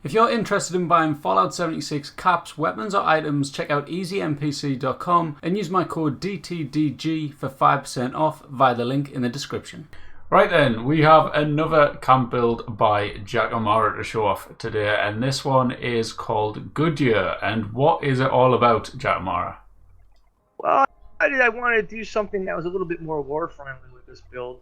If you're interested in buying Fallout 76 caps, weapons, or items, check out easynpc.com and use my code DTDG for 5% off via the link in the description. Right then, we have another camp build by Jackomara to show off today, and this one is called Goodyear. And what is it all about, Jackomara? Well, I wanted to do something that was a little bit more lore friendly with this build,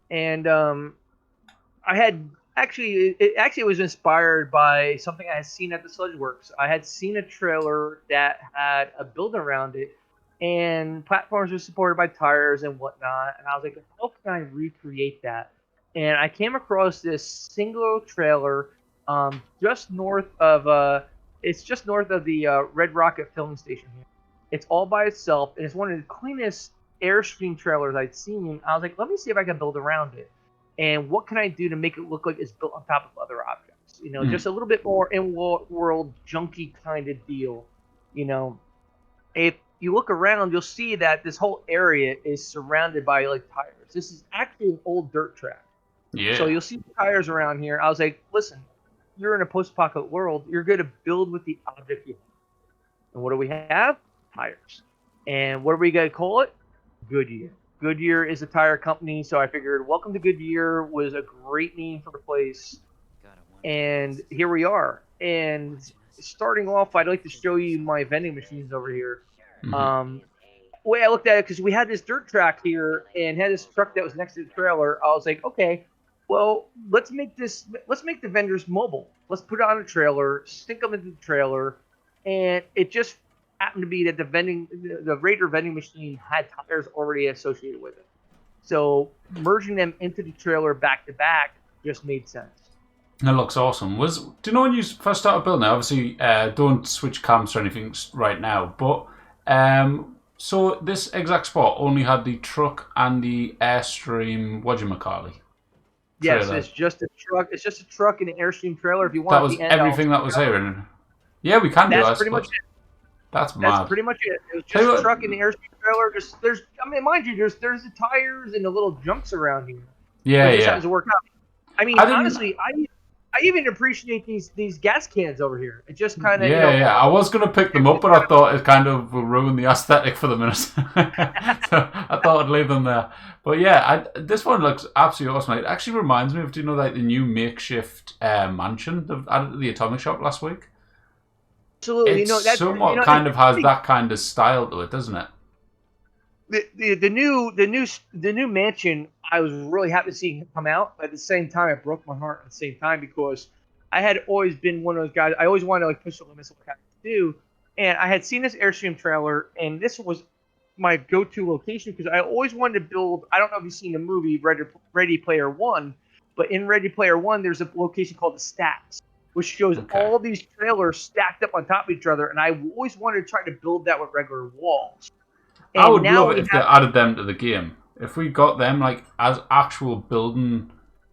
and I had it was inspired by something I had seen at the Sludge Works. I had seen a trailer that had a build around it, and platforms were supported by tires and whatnot. And I was like, how can I recreate that? And I came across this single trailer, just north of the Red Rocket filming station here. It's all by itself, and it's one of the cleanest Airstream trailers I'd seen. I was like, let me see if I can build around it. And what can I do to make it look like it's built on top of other objects? You know, just a little bit more in-world junky kind of deal. You know, if you look around, you'll see that this whole area is surrounded by like tires. This is actually an old dirt track. Yeah. So you'll see tires around here. I was like, listen, you're in a post-apocalyptic world. You're going to build with the object you have. And what do we have? Tires. And what are we going to call it? Goodyear. Goodyear is a tire company, so I figured Welcome to Goodyear was a great name for the place. And here we are. And starting off, I'd like to show you my vending machines over here. Mm-hmm. The way I looked at it, because we had this dirt track here and had this truck that was next to the trailer, I was like, okay, well, let's make the vendors mobile. Let's put it on a trailer, stick them into the trailer, and it just happened to be that the Raider vending machine had tires already associated with it. So merging them into the trailer back to back just made sense. That looks awesome. Do you know when you first started building? Obviously, don't switch camps or anything right now. But so this exact spot only had the truck and the Airstream whatchamacallit. Yes, it's just a truck. It's just a truck and an Airstream trailer. If you want, that was everything that was here. And yeah, we can do that. That's pretty much it. That's mad. That's pretty much it. It was just a truck and the Airstream trailer. Mind you, there's the tires and the little junks around here. Yeah, it just yeah. happens to work out. I mean, honestly, I even appreciate these gas cans over here. It just kind of yeah. I was gonna pick them up, but I thought it kind of will ruin the aesthetic for the minute. So I thought I'd leave them there. But yeah, this one looks absolutely awesome. It actually reminds me of, do you know, like the new makeshift mansion they've added to the Atomic Shop last week? Absolutely, it somewhat kind of has that kind of style to it, doesn't it? The new mansion, I was really happy to see come out. But at the same time, it broke my heart at the same time because I had always been one of those guys. I always wanted to like push the limits of what I could do, and I had seen this Airstream trailer, and this was my go-to location because I always wanted to build. I don't know if you've seen the movie Ready Player One, but in Ready Player One, there's a location called the Stacks, which shows all these trailers stacked up on top of each other, and I always wanted to try to build that with regular walls. And I would love it if they added them to the game. If we got them like as actual building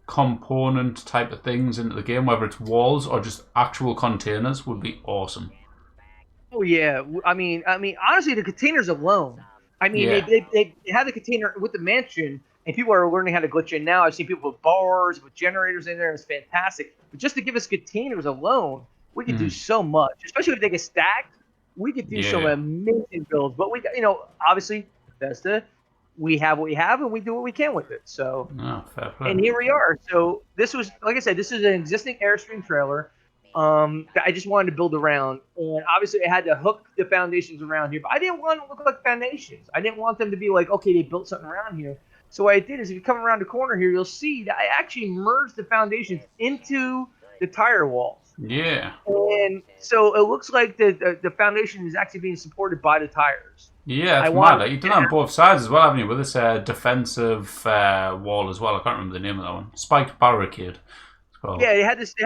component type of things into the game, whether it's walls or just actual containers, would be awesome. Oh yeah, I mean, honestly, the containers alone. I mean, they have the container with the mansion, and people are learning how to glitch in now. I've seen people with bars, with generators in there. It's fantastic. But just to give us containers alone, we could do so much. Especially if they get stacked, we could do some amazing builds. But we, obviously, Bethesda, we have what we have, and we do what we can with it. So, fair play. And here we are. So this was, like I said, this is an existing Airstream trailer. That I just wanted to build around, and obviously I had to hook the foundations around here, but I didn't want them to look like foundations. I didn't want them to be like, okay, they built something around here. So what I did is, if you come around the corner here, you'll see that I actually merged the foundations into the tire walls. Yeah. And so it looks like the foundation is actually being supported by the tires. Yeah, it's mad. Like, you've done that on both sides as well, haven't you? With this defensive wall as well. I can't remember the name of that one. Spiked barricade. Yeah, it had this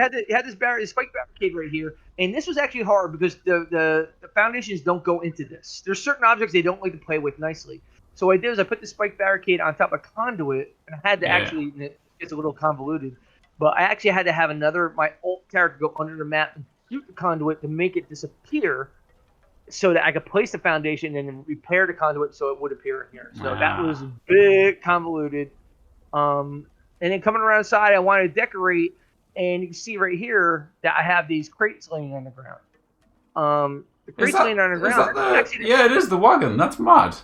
spike barricade right here, and this was actually hard because the foundations don't go into this. There's certain objects they don't like to play with nicely. So what I did is I put the spike barricade on top of conduit, and I had to actually, it's a little convoluted, but I actually had to have my alt character go under the map and shoot the conduit to make it disappear, so that I could place the foundation and then repair the conduit so it would appear in here. So that was a bit convoluted. And then coming around the side, I wanted to decorate and you can see right here that I have these crates laying on the ground. The Is crates laying on the is ground. that the? Actually, Yeah, it is the wagon. That's mad.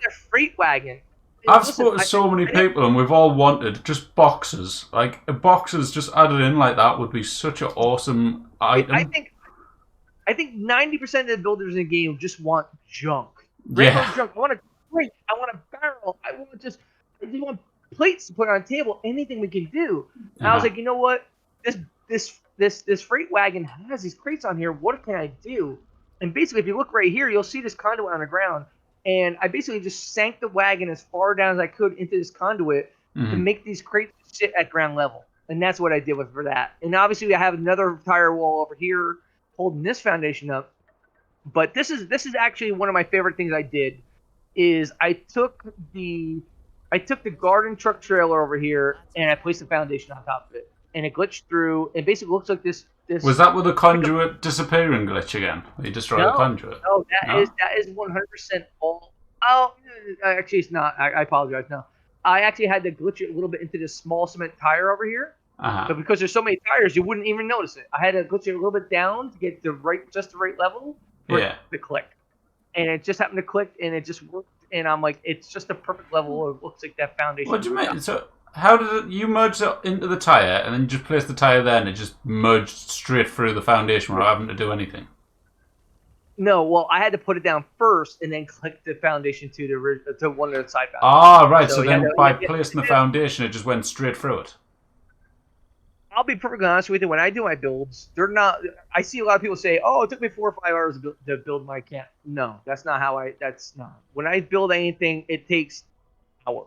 a freight wagon. I've Listen, spoken to so many people, and we've all wanted just boxes. Like boxes just added in like that would be such an awesome item. I think 90% of the builders in the game just want junk. Yeah. Regular junk. I want a crate. I want a barrel. I just want plates to put on a table. Anything we can do. And I was like, you know what? This freight wagon has these crates on here. What can I do? And basically, if you look right here, you'll see this conduit on the ground. And I basically just sank the wagon as far down as I could into this conduit to make these crates sit at ground level. And that's what I did for that. And obviously, I have another tire wall over here holding this foundation up. But this is actually one of my favorite things I did. Is I took the garden truck trailer over here and I placed the foundation on top of it, and it glitched through. It basically looks like this. Was that with the conduit disappearing glitch again? You destroyed the conduit? No, that is 100% all. Oh, actually, it's not. I apologize. No, I actually had to glitch it a little bit into this small cement tire over here. But because there's so many tires, you wouldn't even notice it. I had to glitch it a little bit down to get just the right level for it to click. And it just happened to click, and it just worked. And I'm like, it's just a perfect level. It looks like that foundation. What do you mean? So how did you merge it into the tire, and then you just placed the tire there, and it just merged straight through the foundation without having to do anything? No, well, I had to put it down first, and then click the foundation to one of the side foundations. Ah, right. So then by placing the foundation, it just went straight through it. I'll be perfectly honest with you. When I do my builds, they're not. I see a lot of people say, "Oh, it took me 4 or 5 hours to build my camp." No, that's not how I. That's not. When I build anything, it takes hours.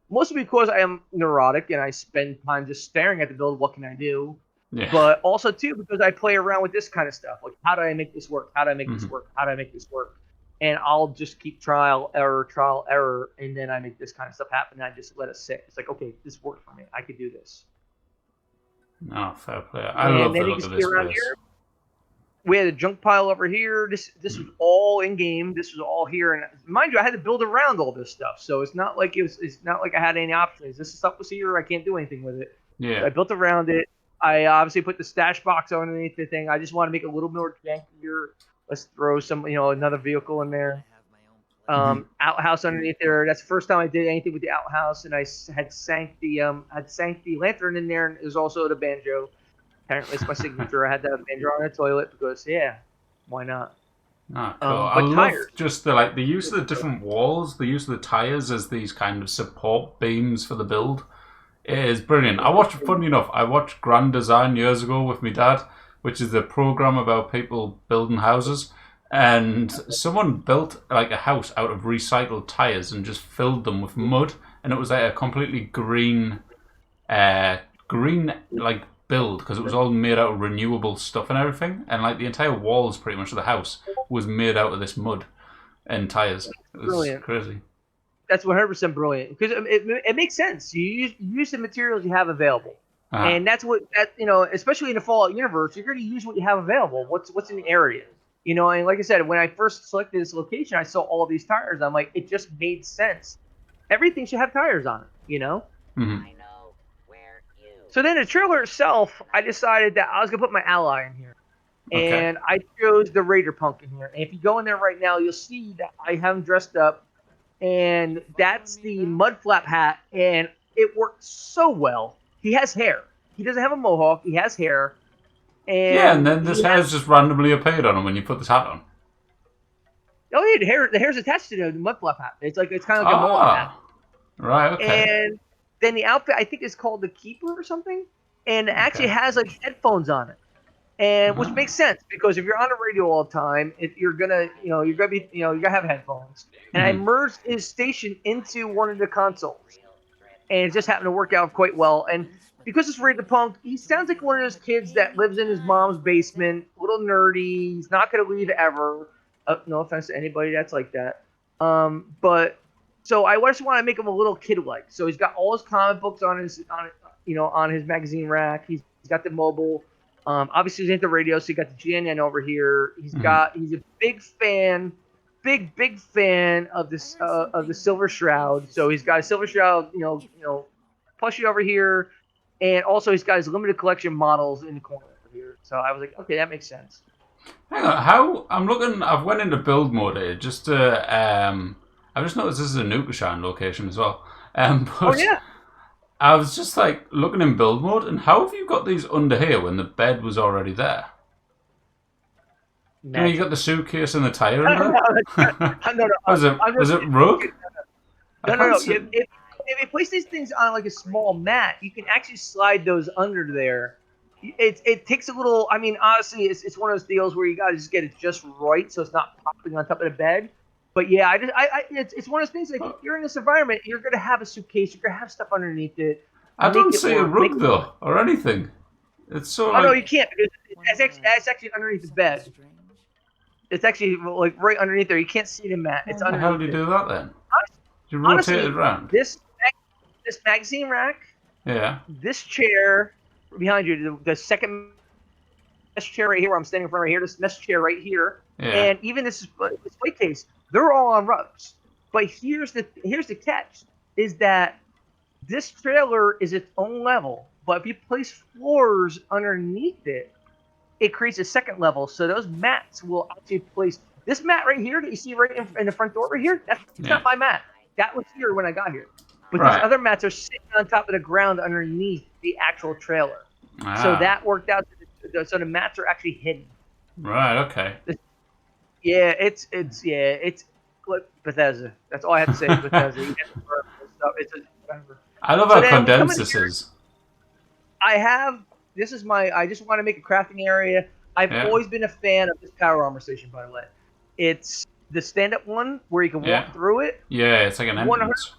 Mostly because I am neurotic and I spend time just staring at the build. What can I do? Yeah. But also too because I play around with this kind of stuff. Like, how do I make this work? How do I make this work? How do I make this work? And I'll just keep trial, error, and then I make this kind of stuff happen. And I just let it sit. It's like, okay, this worked for me. I could do this. No, fair play. I love the look of this place. Here, we had a junk pile over here. This was all in game. This was all here, and mind you, I had to build around all this stuff. So it's not like it's not like I had any options. This stuff was here. I can't do anything with it. Yeah. So I built around it. I obviously put the stash box underneath the thing. I just want to make it a little more jankier. Let's throw some, another vehicle in there. Outhouse underneath there. That's the first time I did anything with the outhouse, and I had sank the lantern in there, and it was also the banjo. Apparently, it's my signature. I had that banjo on the toilet because, why not? Ah, cool. I love just the use of the different walls, the use of the tires as these kind of support beams for the build. It is brilliant. Funny enough, I watched Grand Design years ago with my dad, which is a program about people building houses. And someone built a house out of recycled tires and just filled them with mud, and it was a completely green build because it was all made out of renewable stuff and everything, and the entire walls pretty much of the house was made out of this mud and tires. It was brilliant. Crazy. That's 100% brilliant because it makes sense. You use the materials you have available. And that's especially in the Fallout universe, you're going to use what you have available. What's in the area. And like I said, when I first selected this location, I saw all of these tires. I'm like, it just made sense. Everything should have tires on it, Mm-hmm. I know where you. So then the trailer itself, I decided that I was going to put my ally in here. Okay. And I chose the Raider Punk in here. And if you go in there right now, you'll see that I have him dressed up. And that's the mud flap hat. And it worked so well. He has hair. He doesn't have a mohawk. He has hair. And then this hair's just randomly appeared on him when you put this hat on. Oh yeah, the hair's attached to the mud flap hat. It's kind of like a mohawk hat. Right, okay. And then the outfit, I think, is called the Keeper or something, and it actually has headphones on it, and which makes sense because if you're on the radio all the time, you're gonna have headphones. And I merged his station into one of the consoles, and it just happened to work out quite well. And because it's Raider Punk, he sounds like one of those kids that lives in his mom's basement, a little nerdy. He's not going to leave ever. No offense to anybody that's like that. But so I just want to make him a little kid-like. So he's got all his comic books on his magazine rack. He's got the mobile. Obviously he's into radio, so he got the GNN over here. He's a big fan of this of the Silver Shroud. So he's got a Silver Shroud, plushie over here. And also, he's got his limited collection models in the corner over here. So I was like, okay, that makes sense. Hang on, how I'm looking. I've went into build mode here just to. I've just noticed this is a Nuka-Shine location as well. Oh But yeah. I was just like looking in build mode, and how have you got these under here when the bed was already there? You know, you got the suitcase and the tire under there. No, Was it I'm was just it rug? I no. can't see. If you place these things on like a small mat, you can actually slide those under there. It takes a little. I mean, honestly, it's one of those deals where you gotta just get it just right so it's not popping on top of the bed. But yeah, it's one of those things like if you're in this environment, you're gonna have a suitcase, you're gonna have stuff underneath it. I Make don't it see a work. rug though or anything. It's so Oh no, like. you can't because it's actually underneath the bed. It's actually like right underneath there. You can't see the mat. It's How the hell underneath do you it. do that then? You rotate Honestly, it around. this magazine rack, Yeah. this chair behind you, the second mesh chair right here where I'm standing in front right here, this mesh chair right here, Yeah. and even this display case, they're all on rugs. But here's the catch: is that this trailer is its own level, but if you place floors underneath it, it creates a second level. So those mats will actually place this mat right here that you see right in the front door right here. That's not my mat. That was here when I got here. But these other mats are sitting on top of the ground underneath the actual trailer. Ah. So that worked out. So the mats are actually hidden. Right. Okay. Yeah, it's look, Bethesda. That's all I have to say. Bethesda. You get the stuff. Whatever. I love how condensed this is. This is I just want to make a crafting area. I've always been a fan of this power armor station, by the way. It's the stand-up one where you can walk through it. Yeah, it's like an entrance.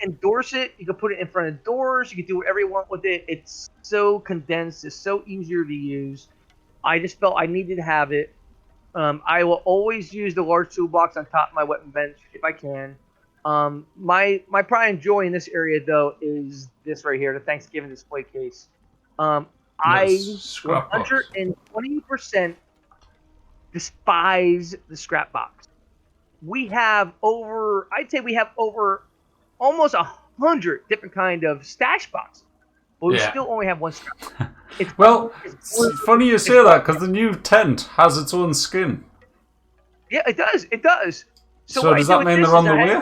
100% endorse it. You can put it in front of doors. You can do whatever you want with it. It's so condensed. It's so easier to use. I just felt I needed to have it. I will always use the large toolbox on top of my weapon bench if I can. My pride and joy in this area, though, is this right here, the Thanksgiving display case. I 120% despise the scrap box. I'd say we have over almost 100 different kind of stash boxes, but we still only have one scrap box. It's funny you say that because the new tent has its own skin. Yeah, it does. It does. So does that mean they're on the way?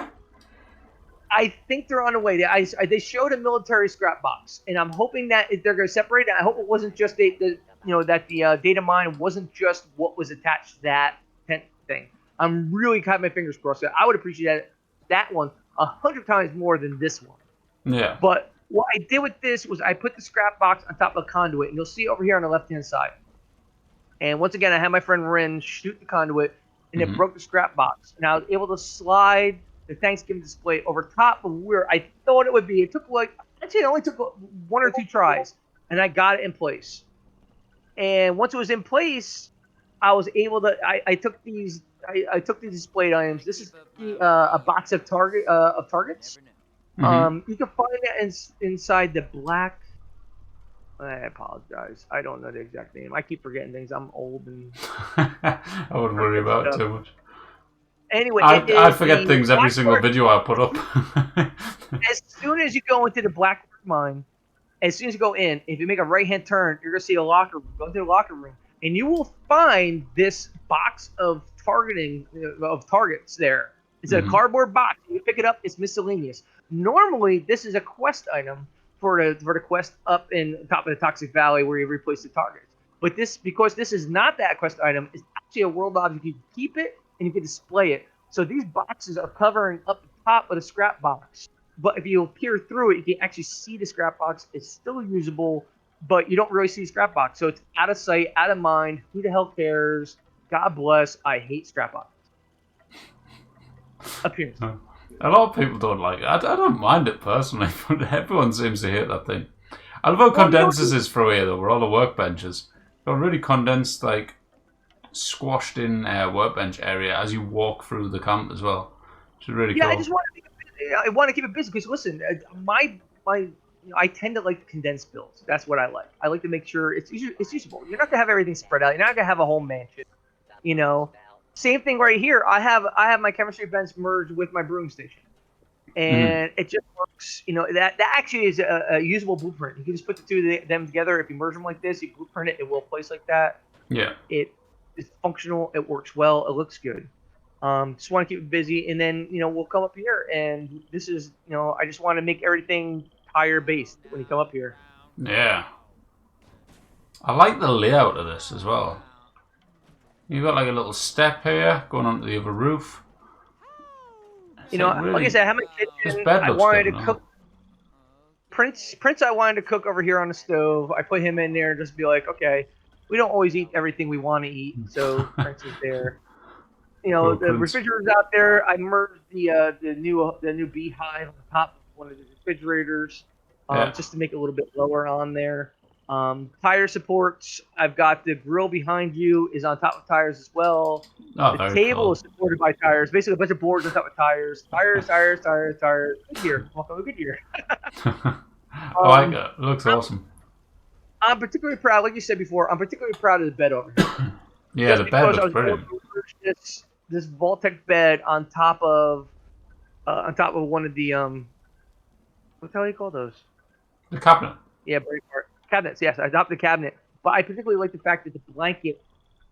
I think they're on the way. They showed a military scrap box, and I'm hoping that they're going to separate it. I hope it wasn't just that the data mine wasn't just what was attached to that tent thing. I'm really got my fingers crossed. I would appreciate that one 100 times more than this one. Yeah. But what I did with this was I put the scrap box on top of a conduit, and you'll see over here on the left-hand side. And once again, I had my friend Ren shoot the conduit, and it broke the scrap box. And I was able to slide the Thanksgiving display over top of where I thought it would be. It took it only took 1 or 2 tries, and I got it in place. And once it was in place, I was able to. I took these displayed items. This is a box of targets. You can find that inside the black. I apologize. I don't know the exact name. I keep forgetting things. I'm old and. I wouldn't worry about it too much. Anyway, I forget things every single video I put up. As soon as you go into the black mine, as soon as you go in, if you make a right-hand turn, you're gonna see a locker room. Go into the locker room, and you will find this box of targets there. It's a cardboard box. You pick it up. It's miscellaneous. Normally, this is a quest item for the quest up in top of the Toxic Valley where you replace the targets. But because this is not that quest item, it's actually a world object. You can keep it and you can display it. So these boxes are covering up the top of the scrap box. But if you peer through it, you can actually see the scrap box. It's still usable, but you don't really see the scrap box. So it's out of sight, out of mind. Who the hell cares? God bless. I hate scrap boxes. Appearance. A lot of people don't like it. I don't mind it personally, but everyone seems to hate that thing. I love how condensed this is through here, though, where all the workbenches. Got a really condensed, like, squashed in workbench area as you walk through the camp as well. Which is really cool. I just want to keep it busy because listen, I tend to like condensed builds. That's what I like. I like to make sure it's usable. You're not gonna have everything spread out. You're not gonna have a whole mansion. Same thing right here. I have my chemistry bench merged with my brewing station. and it just works. You know, that actually is a usable blueprint. You can just put the two of them together. If you merge them like this, you blueprint it, it will place like that. Yeah. It's functional. It works well. It looks good. Just want to keep it busy, and then we'll come up here, and this is I just want to make everything tire based when you come up here. Yeah. I like the layout of this as well. You've got like a little step here going onto the other roof. Like I said, I have my kitchen. I wanted to cook. Prince, I wanted to cook over here on the stove. I put him in there and just be like, okay, we don't always eat everything we want to eat, so Prince is there. The refrigerator's out there. I merged the new beehive on the top of one of the refrigerators, just to make it a little bit lower on there. Tire supports. I've got the grill behind you is on top of tires as well. The table is supported by tires. Basically, a bunch of boards on top of tires. Tires. Goodyear. Welcome to Goodyear. I like it. It looks awesome. I'm particularly proud, like you said before, I'm particularly proud of the bed over here. Yeah, the bed looks brilliant. This Vault-Tec bed on top of one of the what the hell do you call those? The cabinet. Yeah, cabinets. Yes, I adopted the cabinet, but I particularly like the fact that the blanket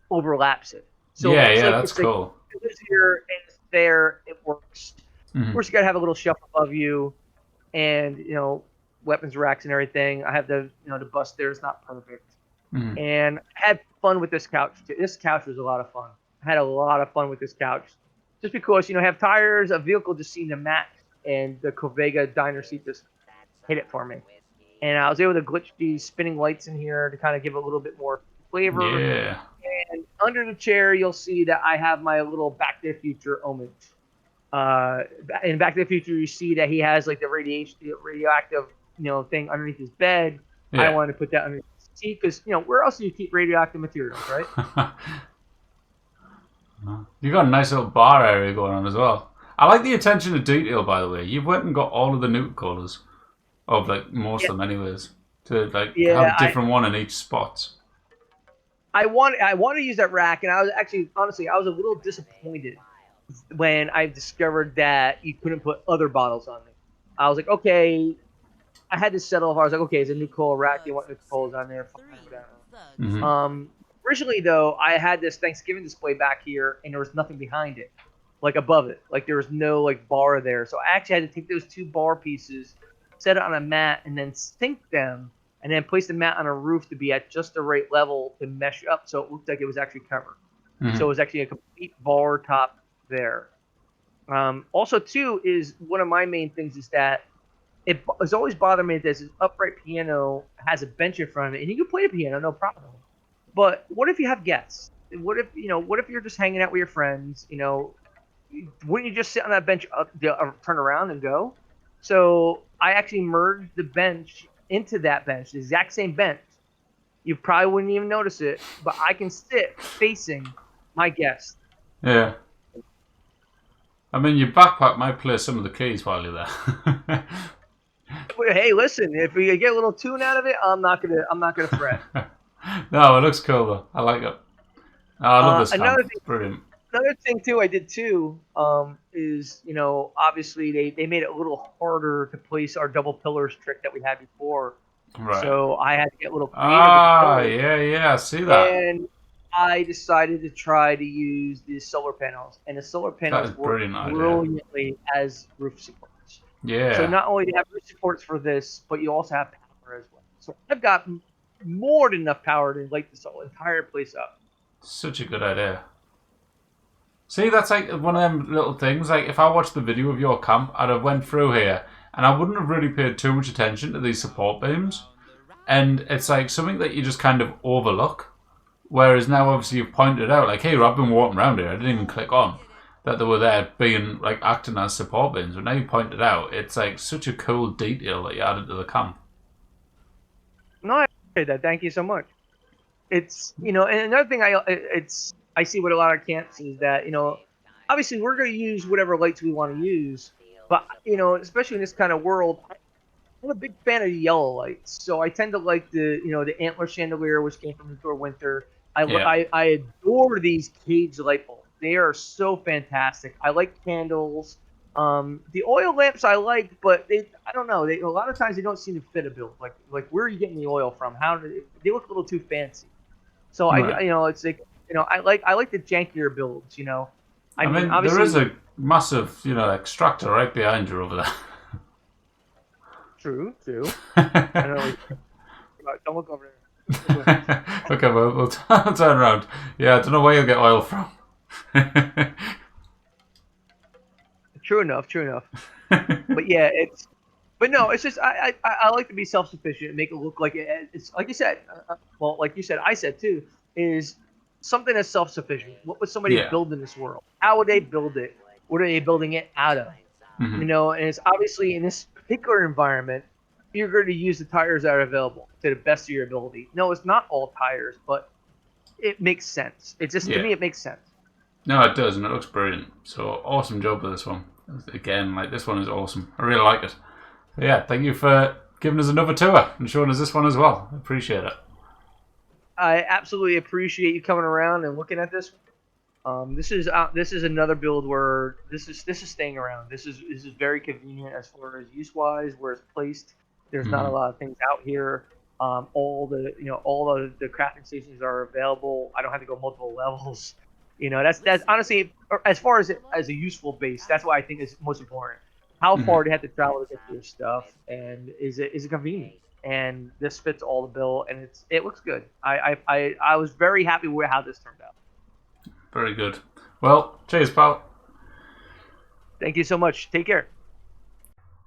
overlaps it. So that's cool. It lives here and it's there. It works. Of course, you gotta have a little shelf above you, and weapons racks and everything. I have the the bust there is not perfect, and I had fun with this couch. This couch was a lot of fun. I had a lot of fun with this couch, just because I have tires. A vehicle just seemed to match, and the Corvega diner seat just hit it for me. And I was able to glitch these spinning lights in here to kind of give it a little bit more flavor. Yeah. And under the chair, you'll see that I have my little Back to the Future homage. In Back to the Future, you see that he has like the radioactive thing underneath his bed. Yeah. I wanted to put that underneath his seat because where else do you keep radioactive materials, right? You got a nice little bar area going on as well. I like the attention to detail, by the way. You've went and got all of the nuke colors of like most of them, anyways, to like have a different one in each spot. I want to use that rack, and I was actually honestly I was a little disappointed when I discovered that you couldn't put other bottles on it. I was like, okay, I had to settle. I was like, okay, it's a new cola rack. You want new colas on there? Originally, though, I had this Thanksgiving display back here, and there was nothing behind it, like above it. Like there was no like bar there. So I actually had to take those two bar pieces, set it on a mat, and then sink them, and then place the mat on a roof to be at just the right level to mesh up so it looked like it was actually covered. So it was actually a complete bar top there. Also, too, is one of my main things is that it has always bothered me that this upright piano has a bench in front of it, and you can play the piano, no problem. But what if you have guests? What if you're just hanging out with your friends? Wouldn't you just sit on that bench, turn around and go? So I actually merged the bench into that bench, the exact same bench. You probably wouldn't even notice it, but I can sit facing my guest. Yeah. I mean, your backpack might play some of the keys while you're there. Hey, listen, if we get a little tune out of it, I'm not gonna fret. No, it looks cool though. I like it. Oh, I love this camp. It's brilliant. Another thing too, I did too, is obviously they made it a little harder to place our double pillars trick that we had before. Right. So I had to get a little creative. Yeah, I see that. And I decided to try to use the solar panels, and the solar panels work brilliantly as roof supports. Yeah. So not only do you have roof supports for this, but you also have power as well. So I've got more than enough power to light this whole entire place up. Such a good idea. See, that's like one of them little things. Like if I watched the video of your camp, I'd have went through here, and I wouldn't have really paid too much attention to these support beams. And it's like something that you just kind of overlook. Whereas now, obviously, you've pointed out, like, hey, I've been walking around here. I didn't even click on that they were there being, like, acting as support beams. But now you pointed out, it's, like, such a cool detail that you added to the camp. No, I appreciate that. Thank you so much. It's, and another thing I see with a lot of camps is that, obviously we're going to use whatever lights we want to use. But, especially in this kind of world, I'm a big fan of the yellow lights. So I tend to like the antler chandelier, which came from Thor Winter. I adore these cage light bulbs. They are so fantastic. I like candles. The oil lamps I like, but I don't know. A lot of times they don't seem to fit a build. Like where are you getting the oil from? They look a little too fancy. So Right. it's like, I like the jankier builds. I I mean, mean, there is obviously, a massive, extractor right behind you over true, true. I there. don't know. Don't look over there. Okay, we'll turn around. Yeah, I don't know where you'll get oil from. True enough, true enough. But yeah, but no, it's just I like to be self sufficient and make it look like it's like you said. Well, like you said, I said too, is something that's self sufficient. What would somebody Yeah. build in this world? How would they build it? What are they building it out of? Hmm. And it's obviously in this particular environment, you're going to use the tires that are available to the best of your ability. No, it's not all tires, but it makes sense. It just to Yeah. me it makes sense. No, it does, and it looks brilliant. So awesome job with this one. Again, like this one is awesome. I really like it. So yeah, thank you for giving us another tour and showing us this one as well. I appreciate it. I absolutely appreciate you coming around and looking at this. This is another build where this is staying around. This is very convenient as far as use wise, where it's placed. There's not a Hmm. lot of things out here. All the crafting stations are available. I don't have to go multiple levels. That's honestly, as far as a useful base, that's what I think is most important. How Hmm. far do you have to travel to get to your stuff, and is it convenient? And this fits all the bill, and it looks good. I was very happy with how this turned out. Very good. Well, cheers, pal. Thank you so much. Take care.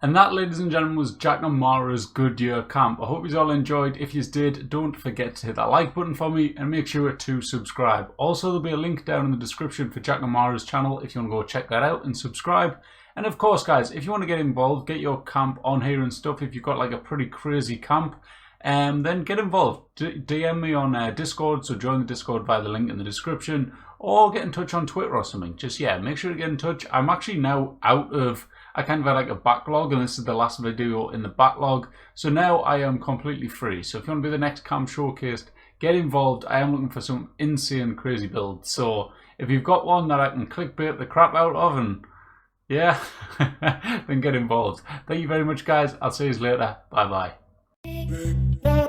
And that, ladies and gentlemen, was Jackomara's Goodyear camp. I hope you all enjoyed. If you did, don't forget to hit that like button for me and make sure to subscribe. Also, there'll be a link down in the description for Jackomara's channel if you want to go check that out and subscribe. And of course, guys, if you want to get involved, get your camp on here and stuff. If you've got like a pretty crazy camp, then get involved. DM me on Discord, so join the Discord via the link in the description, or get in touch on Twitter or something. Just, yeah, make sure to get in touch. I'm actually now out of... I kind of had like a backlog, and this is the last video in the backlog. So now I am completely free. So if you want to be the next camp showcased, get involved. I am looking for some insane, crazy builds. So if you've got one that I can clickbait the crap out of, and yeah, then get involved. Thank you very much, guys. I'll see you later. Bye bye.